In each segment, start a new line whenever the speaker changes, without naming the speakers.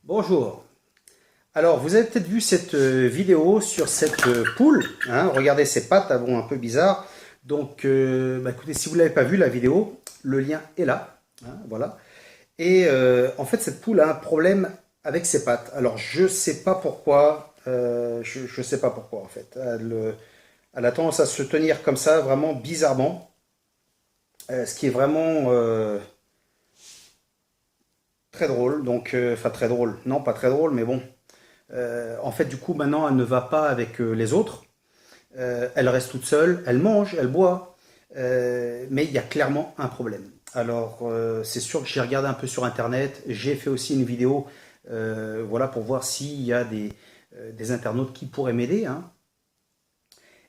Bonjour. Alors, vous avez peut-être vu cette vidéo sur cette poule. Hein. Regardez, ses pattes, elles vont un peu bizarres. Donc, écoutez, si vous ne l'avez pas vu, la vidéo, le lien est là. Hein, voilà. Et en fait, cette poule a un problème avec ses pattes. Alors, je ne sais pas pourquoi. Je sais pas pourquoi, en fait. Elle a tendance à se tenir comme ça, vraiment bizarrement. Ce qui est vraiment très drôle. Donc, enfin, très drôle. Non, pas très drôle, mais bon. En fait, du coup, maintenant, elle ne va pas avec les autres. Elle reste toute seule, elle mange, elle boit. Mais il y a clairement un problème. Alors, c'est sûr que j'ai regardé un peu sur Internet. J'ai fait aussi une vidéo voilà, pour voir s'il y a des internautes qui pourraient m'aider. Hein.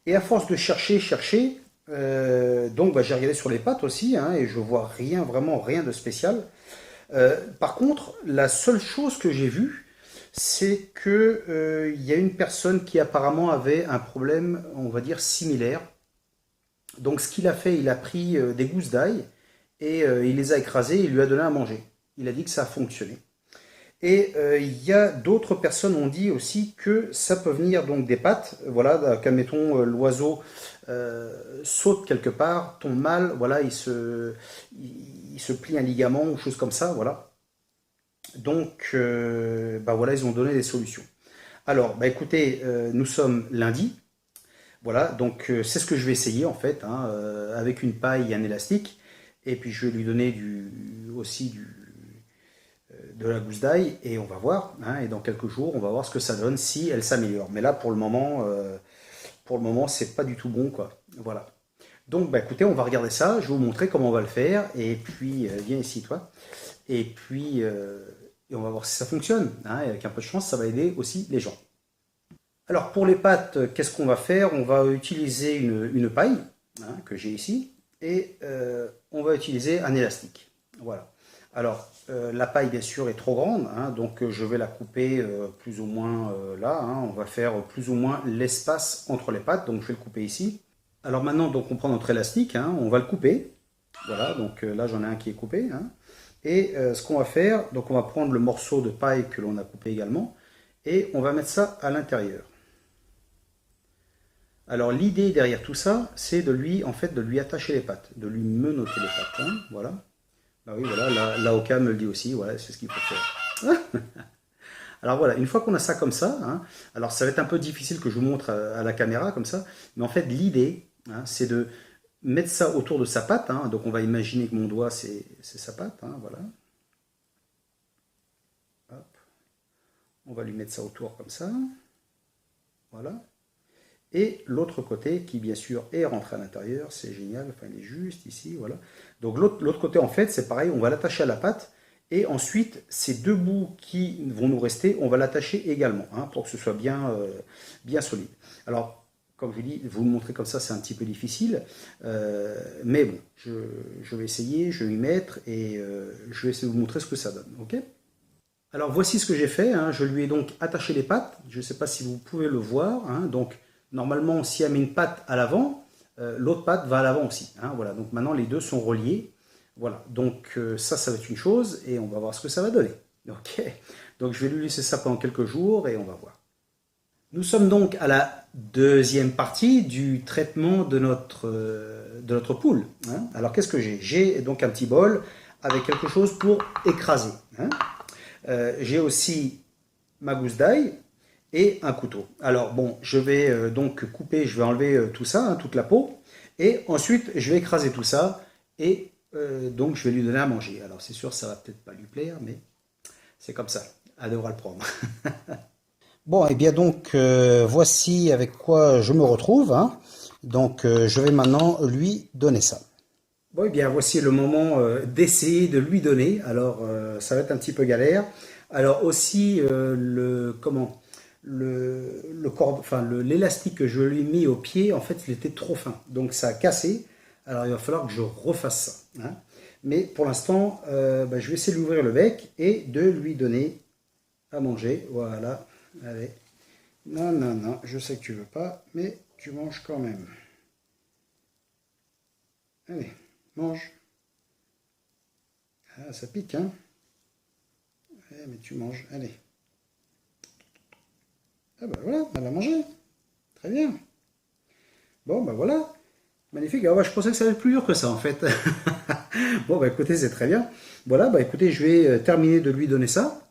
Et à force de chercher, donc j'ai regardé sur les pattes aussi, hein, et je vois rien, vraiment rien de spécial. Par contre, la seule chose que j'ai vue, c'est que il y a une personne qui apparemment avait un problème, on va dire, similaire. Donc ce qu'il a fait, il a pris des gousses d'ail et il les a écrasées et il lui a donné à manger. Il a dit que ça a fonctionné. Et il y a d'autres personnes ont dit aussi que ça peut venir donc des pattes. Voilà, qu'admettons l'oiseau saute quelque part, tombe mal, voilà, il se plie un ligament ou chose comme ça, voilà. Donc, voilà, ils ont donné des solutions. Alors, écoutez, nous sommes lundi. Voilà, donc c'est ce que je vais essayer en fait, hein, avec une paille et un élastique. Et puis je vais lui donner aussi de la gousse d'ail et on va voir. Hein, et dans quelques jours, on va voir ce que ça donne si elle s'améliore. Mais là, pour le moment, c'est pas du tout bon, quoi. Voilà. Donc, écoutez, on va regarder ça. Je vais vous montrer comment on va le faire. Et puis, viens ici, toi. Et puis, et on va voir si ça fonctionne. Hein, et avec un peu de chance, ça va aider aussi les gens. Alors pour les pâtes, qu'est-ce qu'on va faire? On va utiliser une paille hein, que j'ai ici et on va utiliser un élastique. Voilà. Alors la paille bien sûr est trop grande, hein, donc je vais la couper plus ou moins là. Hein, on va faire plus ou moins l'espace entre les pâtes, donc je vais le couper ici. Alors maintenant donc on prend notre élastique, hein, on va le couper. Voilà, donc là j'en ai un qui est coupé. Hein. Et ce qu'on va faire, donc on va prendre le morceau de paille que l'on a coupé également et on va mettre ça à l'intérieur. Alors l'idée derrière tout ça, c'est de lui, en fait, de lui attacher les pattes, de lui menotter les pattes. Hein, voilà. Bah oui, voilà, la Oka me le dit aussi, voilà, c'est ce qu'il faut faire. Alors voilà, une fois qu'on a ça comme ça, hein, alors ça va être un peu difficile que je vous montre à la caméra comme ça, mais en fait l'idée, hein, c'est de mettre ça autour de sa patte. Hein, donc on va imaginer que mon doigt c'est sa patte, hein, voilà. Hop. On va lui mettre ça autour comme ça, voilà. Et l'autre côté qui bien sûr est rentré à l'intérieur, c'est génial, enfin il est juste ici, voilà. Donc l'autre côté en fait c'est pareil, on va l'attacher à la patte et ensuite ces deux bouts qui vont nous rester, on va l'attacher également hein, pour que ce soit bien solide. Alors comme je dis, vous le montrer comme ça c'est un petit peu difficile, mais bon, je vais essayer, je vais m'y mettre et je vais essayer de vous montrer ce que ça donne, ok? Alors voici ce que j'ai fait, hein. Je lui ai donc attaché les pattes, je ne sais pas si vous pouvez le voir, hein. Donc normalement si elle met une patte à l'avant, l'autre patte va à l'avant aussi, hein. Voilà, donc maintenant les deux sont reliés, voilà, donc ça va être une chose et on va voir ce que ça va donner. Ok, donc je vais lui laisser ça pendant quelques jours et on va voir. Nous sommes donc à la deuxième partie du traitement de notre poule. Hein. Alors qu'est-ce que j'ai? J'ai donc un petit bol avec quelque chose pour écraser. Hein. J'ai aussi ma gousse d'ail et un couteau. Alors bon, je vais donc couper, je vais enlever tout ça, hein, toute la peau, et ensuite je vais écraser tout ça, et donc je vais lui donner à manger. Alors c'est sûr, ça va peut-être pas lui plaire, mais c'est comme ça, elle devra le prendre. Bon, et bien donc voici avec quoi je me retrouve. Hein. Donc je vais maintenant lui donner ça. Bon, et bien voici le moment d'essayer de lui donner. Alors ça va être un petit peu galère. Alors aussi enfin l'élastique que je lui ai mis au pied, en fait, il était trop fin, donc ça a cassé. Alors il va falloir que je refasse ça. Hein. Mais pour l'instant, je vais essayer de lui ouvrir le bec et de lui donner à manger. Voilà. Allez. Non, non, non, je sais que tu veux pas, mais tu manges quand même. Allez, mange. Ah, ça pique, hein? Mais tu manges, allez. Ah bah voilà, elle a mangé. Très bien. Bon, bah voilà. Magnifique. Ah ouais, je pensais que ça allait être plus dur que ça en fait. Bon, bah écoutez, c'est très bien. Voilà, bah écoutez, je vais terminer de lui donner ça.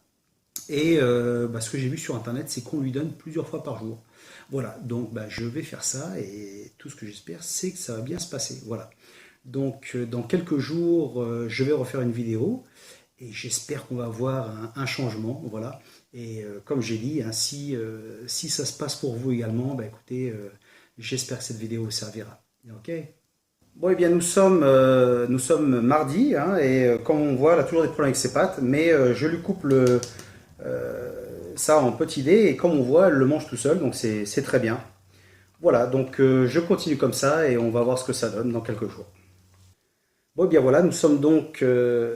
Et bah, ce que j'ai vu sur internet, c'est qu'on lui donne plusieurs fois par jour. Voilà, donc bah, je vais faire ça et tout ce que j'espère, c'est que ça va bien se passer. Voilà. Donc dans quelques jours, je vais refaire une vidéo et j'espère qu'on va avoir un changement. Voilà. Et comme j'ai dit, hein, si ça se passe pour vous également, bah, écoutez, j'espère que cette vidéo vous servira. Ok. Bon, eh bien, nous sommes mardi, hein, et comme on voit, elle a toujours des problèmes avec ses pattes, mais je lui coupe ça en petits dés, et comme on voit, elle le mange tout seul, donc c'est très bien. Voilà, donc je continue comme ça, et on va voir ce que ça donne dans quelques jours. Bon, eh bien voilà, nous sommes donc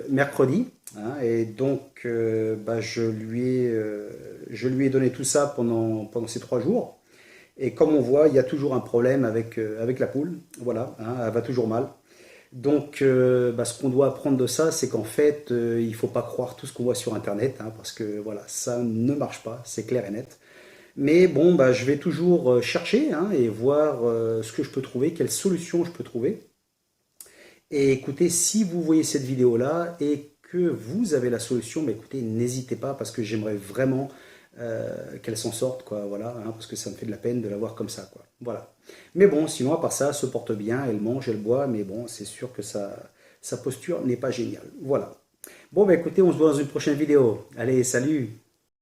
mercredi, hein, et donc bah, je lui ai donné tout ça pendant ces 3 jours. Et comme on voit, il y a toujours un problème avec la poule. Voilà, hein, elle va toujours mal. Donc, bah, ce qu'on doit apprendre de ça, c'est qu'en fait, il ne faut pas croire tout ce qu'on voit sur Internet, hein, parce que voilà, ça ne marche pas, c'est clair et net. Mais bon, bah, je vais toujours chercher, hein, et voir ce que je peux trouver, quelles solutions je peux trouver. Et écoutez, si vous voyez cette vidéo-là et que vous avez la solution, bah, écoutez, n'hésitez pas parce que j'aimerais vraiment qu'elle s'en sorte, quoi, voilà, hein, parce que ça me fait de la peine de la voir comme ça, quoi. Voilà. Mais bon, sinon, à part ça, elle se porte bien, elle mange, elle boit, mais bon, c'est sûr que sa posture n'est pas géniale. Voilà. Bon, bah écoutez, on se voit dans une prochaine vidéo. Allez, salut!